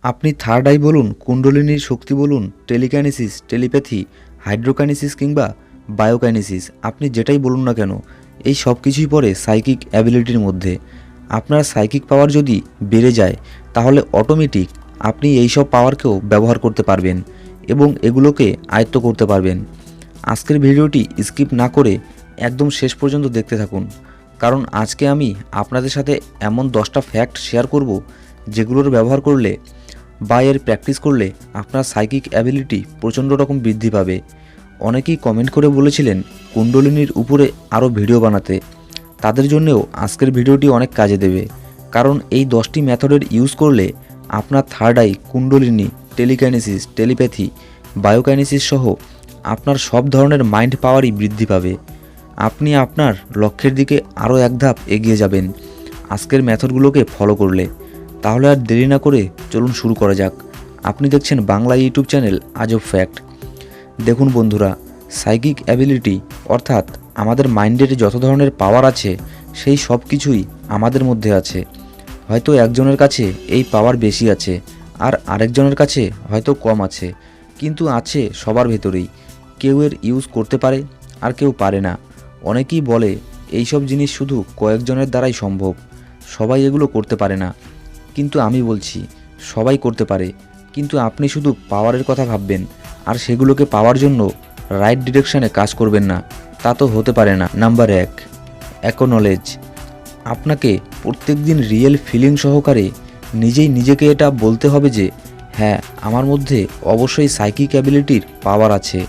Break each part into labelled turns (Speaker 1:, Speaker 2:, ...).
Speaker 1: আপনি third eye বলুন, কুণ্ডলিনীর শক্তি বলুন, টেলিকাইনেসিস, টেলিপ্যাথি, হাইড্রোকাইনেসিস কিংবা বায়োকাইনেসিস, আপনি যেটাই বলুন না কেন, এই সব কিছুই পড়ে সাইকিক অ্যাবিলিটির মধ্যে। আপনার সাইকিক পাওয়ার যদি বেড়ে যায় তাহলে অটোমেটিক আপনি এই সব পাওয়ারকেও ব্যবহার করতে পারবেন এবং এগুলোকে আয়ত্ত করতে পারবেন। আজকের ভিডিওটি স্কিপ না করে একদম শেষ পর্যন্ত দেখতে থাকুন, কারণ আজকে আমি আপনাদের সাথে এমন 10টা ফ্যাক্ট শেয়ার করব যেগুলোর ব্যবহার করলে বা এর প্র্যাকটিস করলে আপনার সাইকিক অ্যাবিলিটি প্রচণ্ড রকম বৃদ্ধি পাবে। অনেকেই কমেন্ট করে বলেছিলেন কুণ্ডলিনীর উপরে আরও ভিডিও বানাতে, তাদের জন্যেও আজকের ভিডিওটি অনেক কাজে দেবে, কারণ এই 10টি মেথডের ইউজ করলে আপনার থার্ড আই, কুণ্ডলিনী, টেলিকাইনেসিস, টেলিপ্যাথি, বায়োকাইনেসিস সহ আপনার সব ধরনের মাইন্ড পাওয়ারই বৃদ্ধি পাবে। আপনি আপনার লক্ষ্যের দিকে আরও এক ধাপ এগিয়ে যাবেন আজকের মেথডগুলোকে ফলো করলে। তাহলে আর দেরি না করে চলুন শুরু করা যাক। আপনি দেখছেন বাংলা ইউটিউব চ্যানেল আজব ফ্যাক্ট। দেখুন বন্ধুরা, সাইকিক অ্যাবিলিটি অর্থাৎ আমাদের মাইন্ডের যত ধরনের পাওয়ার আছে সেই সব কিছুই আমাদের মধ্যে আছে। হয়তো একজনের কাছে এই পাওয়ার বেশি আছে আর আরেকজনের কাছে হয়তো কম আছে, কিন্তু আছে সবার ভেতরেই। কেউ এর ইউজ করতে পারে আর কেউ পারে না। অনেকেই বলে এই সব জিনিস শুধু কয়েকজনের দ্বারাই সম্ভব, সবাই এগুলো করতে পারে না। কিন্তু আমি বলছি সবাই করতে পারে, কিন্তু আপনি শুধু পাওয়ারের কথা ভাববেন আর সেগুলোকে পাওয়ার জন্য রাইট ডিরেকশানে কাজ করবেন না, তা তো হতে পারে না। Number 1, acknowledge. আপনাকে প্রত্যেক দিন রিয়েল ফিলিং সহকারে নিজেই নিজেকে এটা বলতে হবে যে হ্যাঁ, আমার মধ্যে অবশ্যই সাইকিক অ্যাবিলিটির পাওয়ার আছে,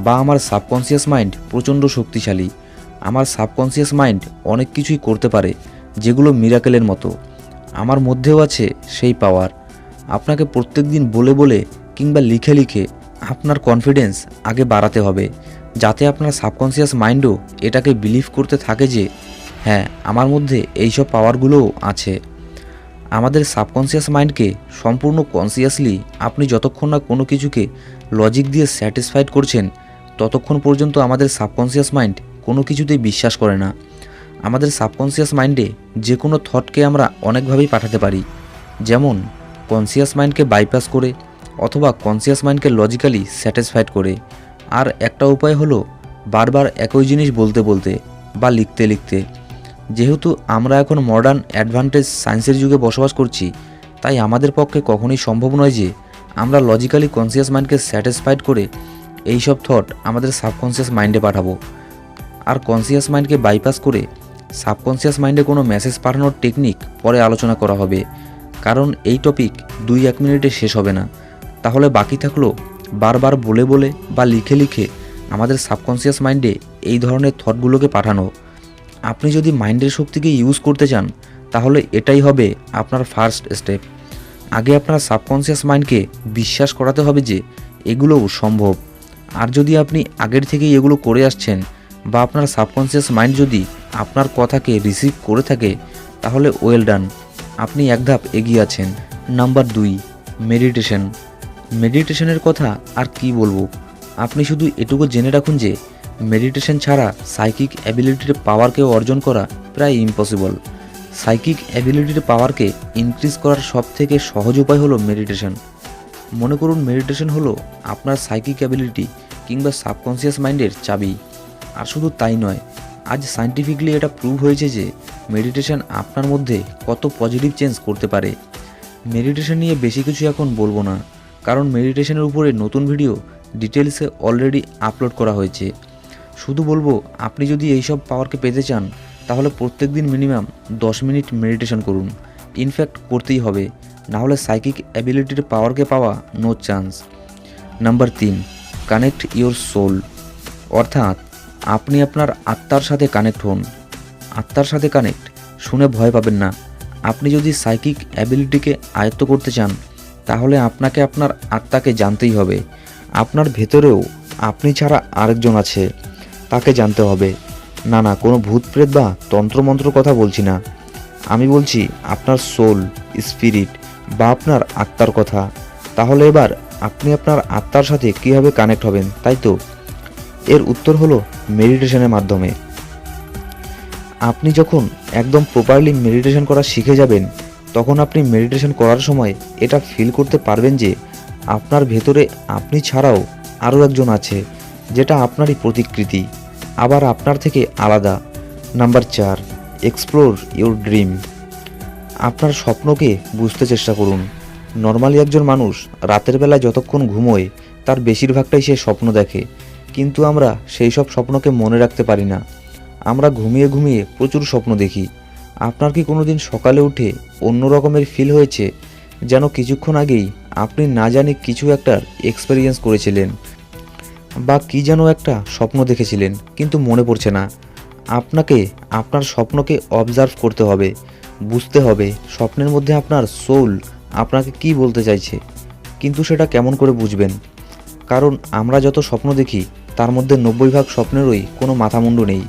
Speaker 1: বা আমার সাবকনসিয়াস মাইন্ড প্রচণ্ড শক্তিশালী। আমার সাবকনসিয়াস মাইন্ড অনেক কিছুই করতে পারে যেগুলো মিরাকেলের মতো। আমার মধ্যেও আছে সেই পাওয়ার। আপনাকে প্রত্যেক দিন বলে বলে কিংবা লিখে লিখে আপনার কনফিডেন্স আগে বাড়াতে হবে, যাতে আপনার সাবকনসিয়াস মাইন্ডও এটাকে বিলিভ করতে থাকে যে হ্যাঁ, আমার মধ্যে এইসব পাওয়ারগুলোও আছে। আমাদের সাবকনসিয়াস মাইন্ডকে সম্পূর্ণ কনসিয়াসলি আপনি যতক্ষণ না কোনো কিছুকে লজিক দিয়ে স্যাটিসফাইড করছেন ততক্ষণ পর্যন্ত আমাদের সাবকনসিয়াস মাইন্ড কোনো কিছুতেই বিশ্বাস করে না। আমাদের সাবকনসিয়াস মাইন্ডে যে কোনো থটকে আমরা অনেকভাবেই পাঠাতে পারি, যেমন কনসিয়াস মাইন্ডকে বাইপাস করে অথবা কনসিয়াস মাইন্ডকে লজিক্যালি স্যাটিসফাইড করে। আর একটা উপায় হলো বারবার একই জিনিস বলতে বলতে বা লিখতে লিখতে। যেহেতু আমরা এখন মডার্ন অ্যাডভান্টেজ সায়েন্সের যুগে বসবাস করছি, তাই আমাদের পক্ষে কখনোই সম্ভব নয় যে আমরা লজিক্যালি কনসিয়াস মাইন্ডকে স্যাটিসফাইড করে এই সব থট আমাদের সাবকনসিয়াস মাইন্ডে পাঠাবো। আর কনসিয়াস মাইন্ডকে বাইপাস করে সাবকনসিয়াস মাইন্ডে কোনো মেসেজ পাঠানোর টেকনিক পরে আলোচনা করা হবে, কারণ এই টপিক 2-1 মিনিটে শেষ হবে না। তাহলে বাকি থাকলো বারবার বলে বলে বা লিখে লিখে আমাদের সাবকনসিয়াস মাইন্ডে এই ধরনের থটগুলোকে পাঠানো। আপনি যদি মাইন্ডের শক্তিকে ইউজ করতে চান তাহলে এটাই হবে আপনার ফার্স্ট স্টেপ। আগে আপনার সাবকনসিয়াস মাইন্ডকে বিশ্বাস করাতে হবে যে এগুলোও সম্ভব। আর যদি আপনি আগের থেকেই এগুলো করে আসছেন বা আপনার সাবকনসিয়াস মাইন্ড যদি আপনার কথাকে রিসিভ করে থাকে তাহলে ওয়েল ডান, আপনি এক ধাপ এগিয়ে আছেন। Number 2, meditation. মেডিটেশনের কথা আর কি বলবো, আপনি শুধু এটুকু জেনে রাখুন যে মেডিটেশন ছাড়া সাইকিক অ্যাবিলিটির পাওয়ারকে অর্জন করা প্রায় ইম্পসিবল। সাইকিক অ্যাবিলিটির পাওয়ারকে ইনক্রিজ করার সবথেকে সহজ উপায় হলো মেডিটেশন। মনে করুন মেডিটেশন হলো আপনার সাইকিক অ্যাবিলিটি কিংবা সাবকনসিয়াস মাইন্ডের চাবি। আর শুধু তাই নয়, আজ সায়েন্টিফিকলি এটা প্রুভ হয়েছে যে মেডিটেশন আপনার মধ্যে কত পজিটিভ চেঞ্জ করতে পারে। মেডিটেশন নিয়ে বেশি কিছু এখন বলবো না, কারণ মেডিটেশনের উপরে নতুন ভিডিও ডিটেলসে অলরেডি আপলোড করা হয়েছে। শুধু বলবো আপনি যদি এইসব পাওয়ারকে পেতে চান তাহলে প্রত্যেক দিন মিনিমাম 10 মিনিট মেডিটেশন করুন। ইনফ্যাক্ট করতেই হবে, নাহলে সাইকিক অ্যাবিলিটির পাওয়ারকে পাওয়া no chance. Number 3, connect your soul. অর্থাৎ আপনি আপনার আত্মার সাথে কানেক্ট হন। আত্মার সাথে কানেক্ট শুনে ভয় পাবেন না। আপনি যদি সাইকিক অ্যাবিলিটিকে আয়ত্ত করতে চান তাহলে আপনাকে আপনার আত্মাকে জানতেই হবে। আপনার ভেতরেও আপনি ছাড়া আরেকজন আছে, তাকে জানতে হবে। না না, কোনো ভূত প্রেত বা তন্ত্রমন্ত্র কথা বলছি না, আমি বলছি আপনার সোল, স্পিরিট বা আপনার আত্মার কথা। তাহলে এবার আপনি আপনার আত্মার সাথে কীভাবে কানেক্ট হবেন, তাই তো? এর উত্তর হলো মেডিটেশনের মাধ্যমে। আপনি যখন একদম প্রপারলি মেডিটেশন করা শিখে যাবেন তখন আপনি মেডিটেশন করার সময় এটা ফিল করতে পারবেন যে আপনার ভেতরে আপনি ছাড়াও আরও একজন আছে, যেটা আপনারই প্রতিকৃতি, আবার আপনার থেকে আলাদা। Number 4, explore your dream. আপনার স্বপ্নকে বুঝতে চেষ্টা করুন। নর্মালি একজন মানুষ রাতের বেলায় যতক্ষণ ঘুমোয় তার বেশিরভাগটাই সে স্বপ্ন দেখে, কিন্তু আমরা সেই সব স্বপ্নকে মনে রাখতে পারি না। আমরা ঘুমিয়ে ঘুমিয়ে প্রচুর স্বপ্ন দেখি। আপনার কি কোনো দিন সকালে উঠে অন্য রকমের ফিল হয়েছে, যেন কিছুক্ষণ আগেই আপনি না জানি কিছু একটা এক্সপেরিয়েন্স করেছিলেন, বা কি যেন একটা স্বপ্ন দেখেছিলেন কিন্তু মনে পড়ছে না? আপনাকে আপনার স্বপ্নকে অবজার্ভ করতে হবে, বুঝতে হবে স্বপ্নের মধ্যে আপনার সোল আপনাকে কি বলতে চাইছে। কিন্তু সেটা কেমন করে বুঝবেন? কারণ আমরা যত স্বপ্ন দেখি তার মধ্যে 90% স্বপ্নেরই কোনো মাথামুন্ডু নেই।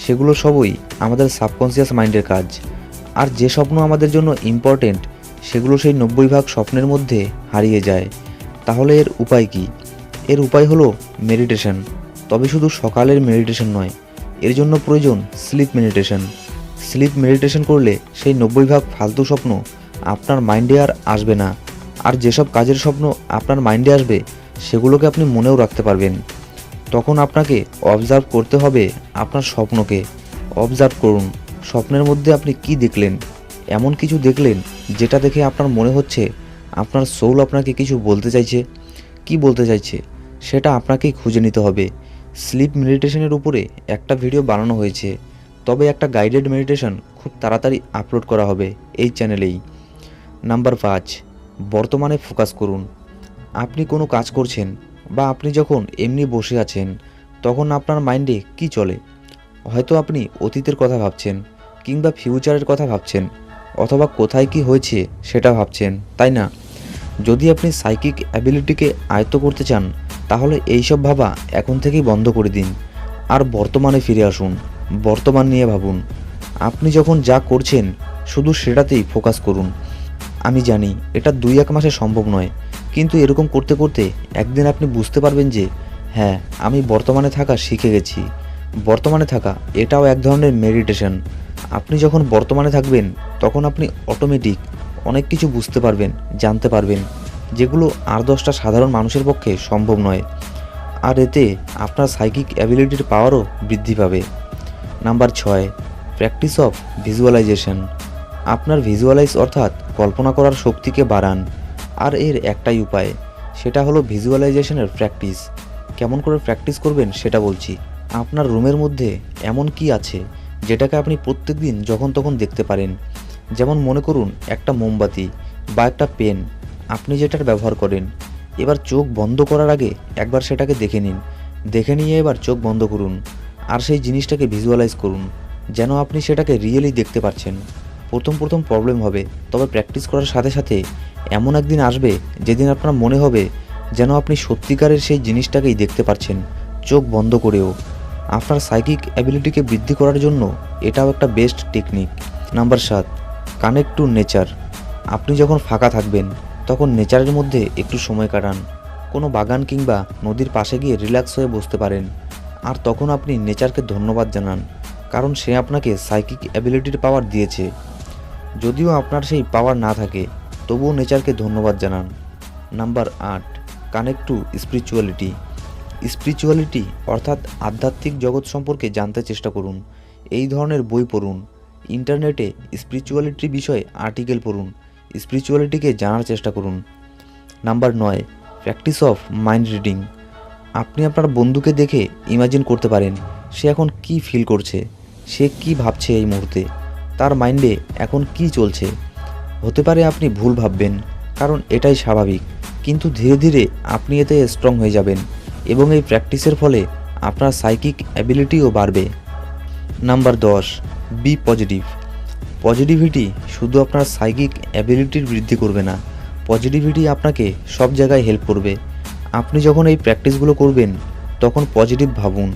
Speaker 1: সেগুলো সবই আমাদের সাবকনসিয়াস মাইন্ডের কাজ। আর যে স্বপ্ন আমাদের জন্য ইম্পর্টেন্ট সেগুলো সেই 90% স্বপ্নের মধ্যে হারিয়ে যায়। তাহলে এর উপায় কি? এর উপায় হলো মেডিটেশন। তবে শুধু সকালের মেডিটেশন নয়, এর জন্য প্রয়োজন স্লিপ মেডিটেশন। স্লিপ মেডিটেশন করলে সেই 90% ফালতু স্বপ্ন আপনার মাইন্ডে আর আসবে না। আর যেসব কাজের স্বপ্ন আপনার মাইন্ডে আসবে সেগুলোকে আপনি মনেও রাখতে পারবেন। তখন আপনাকে অবজার্ভ করতে হবে আপনার স্বপ্নকে। অবজার্ভ করুন স্বপ্নের মধ্যে আপনি কি দেখলেন। এমন কিছু দেখলেন যেটা দেখে আপনার মনে হচ্ছে আপনার সোল আপনাকে কিছু বলতে চাইছে। কি বলতে চাইছে সেটা আপনাকেই খুঁজে নিতে হবে। স্লিপ মেডিটেশনের উপরে একটা ভিডিও বানানো হয়েছে, তবে একটা গাইডেড মেডিটেশন খুব তাড়াতাড়ি আপলোড করা হবে এই চ্যানেলেই। নাম্বার 5, বর্তমানে ফোকাস করুন। আপনি কোনো কাজ করছেন বা আপনি যখন এমনি বসে আছেন তখন আপনার মাইন্ডে কি চলে? হয়তো আপনি অতীতের কথা ভাবছেন, কিংবা ফিউচারের কথা ভাবছেন, অথবা কোথায় কি হয়েছে সেটা ভাবছেন, তাই না? যদি আপনি সাইকিক অ্যাবিলিটিকে আয়ত্ত করতে চান তাহলে এইসব ভাবা এখন থেকেই বন্ধ করে দিন, আর বর্তমানে ফিরে আসুন। বর্তমান নিয়ে ভাবুন। আপনি যখন যা করছেন শুধু সেটাতেই ফোকাস করুন। আমি জানি এটা 2-1 মাসে সম্ভব নয়, কিন্তু এরকম করতে করতে একদিন আপনি বুঝতে পারবেন যে হ্যাঁ, আমি বর্তমানে থাকা শিখে গেছি। বর্তমানে থাকা এটাও এক ধরনের মেডিটেশন। আপনি যখন বর্তমানে থাকবেন তখন আপনি অটোমেটিক অনেক কিছু বুঝতে পারবেন, জানতে পারবেন, যেগুলো আর 10টা সাধারণ মানুষের পক্ষে সম্ভব নয়। আর এতে আপনার সাইকিক অ্যাবিলিটির পাওয়ারও বৃদ্ধি পাবে। Number 6, practice of visualization. আপনার ভিজুয়ালাইজ অর্থাৎ কল্পনা করার শক্তিকে বাড়ান। আর এর একটাই উপায়, সেটা হলো ভিজুয়ালাইজেশনের প্র্যাকটিস। কেমন করে প্র্যাকটিস করবেন সেটা বলছি। আপনার রুমের মধ্যে এমন কি আছে যেটাকে আপনি প্রত্যেকদিন যখন তখন দেখতে পারেন? যেমন মনে করুন একটা মোমবাতি বা একটা পেন আপনি যেটার ব্যবহার করেন। এবার চোখ বন্ধ করার আগে একবার সেটাকে দেখে নিন। দেখে নিয়ে এবার চোখ বন্ধ করুন আর সেই জিনিসটাকে ভিজুয়ালাইজ করুন, যেন আপনি সেটাকে রিয়েলি দেখতে পাচ্ছেন। প্রথম প্রথম প্রবলেম হবে, তবে প্র্যাকটিস করার সাথে সাথে এমন একদিন আসবে যেদিন আপনার মনে হবে যেন আপনি সত্যিকারের সেই জিনিসটাকেই দেখতে পাচ্ছেন, চোখ বন্ধ করেও। আপনার সাইকিক অ্যাবিলিটিকে বৃদ্ধি করার জন্য এটাও একটা best technique. Number 7, connect to nature. আপনি যখন ফাঁকা থাকবেন তখন নেচারের মধ্যে একটু সময় কাটান। কোনো বাগান কিংবা নদীর পাশে গিয়ে রিল্যাক্স হয়ে বসতে পারেন। আর তখন আপনি নেচারকে ধন্যবাদ জানান, কারণ সে আপনাকে সাইকিক অ্যাবিলিটির পাওয়ার দিয়েছে। যদিও আপনার সেই পাওয়ার না থাকে তবুও নেচারকে ধন্যবাদ জানান। Number 8, connect to spirituality. Spirituality অর্থাৎ আধ্যাত্মিক জগৎ সম্পর্কে জানতে চেষ্টা করুন। এই ধরনের বই পড়ুন, ইন্টারনেটে স্পিরিচুয়ালিটির বিষয়ে আর্টিকেল পড়ুন, স্পিরিচুয়ালিটিকে জানার চেষ্টা করুন। Number 9, practice of mind reading. আপনি আপনার বন্ধুকে দেখে ইমাজিন করতে পারেন সে এখন কি ফিল করছে, সে কি ভাবছে এই মুহূর্তে, তার মাইন্ডে এখন কি চলছে। হতে পারে আপনি ভুল ভাববেন, কারণ এটাই স্বাভাবিক, কিন্তু ধীরে ধীরে আপনি এতে স্ট্রং হয়ে যাবেন এবং এই প্র্যাকটিসের ফলে আপনার সাইকিক অ্যাবিলিটিও বাড়বে। Number 10, B positive. পজিটিভিটি শুধু আপনার সাইকিক অ্যাবিলিটির বৃদ্ধি করবে না, পজিটিভিটি আপনাকে সব জায়গায় হেল্প করবে। আপনি যখন এই প্র্যাকটিসগুলো করবেন তখন পজিটিভ ভাবুন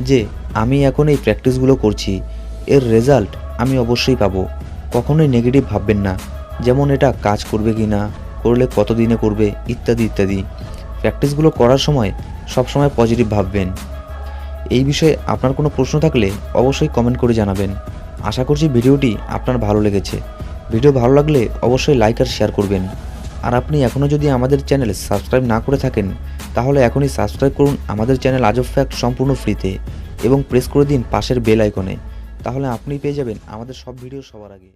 Speaker 1: যে আমি এখন এই প্র্যাকটিসগুলো করছি, এর রেজাল্ট আমি অবশ্যই পাবো। কখনোই নেগেটিভ ভাববেন না, যেমন এটা কাজ করবে কি না, করলে কতদিনে করবে, ইত্যাদি ইত্যাদি। প্র্যাকটিসগুলো করার সময় সবসময় পজিটিভ ভাববেন। এই বিষয়ে আপনার কোনো প্রশ্ন থাকলে অবশ্যই কমেন্ট করে জানাবেন। আশা করছি ভিডিওটি আপনার ভালো লেগেছে। ভিডিও ভালো লাগলে অবশ্যই লাইক আর শেয়ার করবেন। আর আপনি এখনও যদি আমাদের চ্যানেল সাবস্ক্রাইব না করে থাকেন তাহলে এখনই সাবস্ক্রাইব করুন আমাদের চ্যানেল আজব ফ্যাক্ট সম্পূর্ণ ফ্রিতে এবং প্রেস করে দিন পাশের বেল আইকনে। তাহলে আপনি পেয়ে যাবেন আমাদের সব ভিডিও সবার আগে।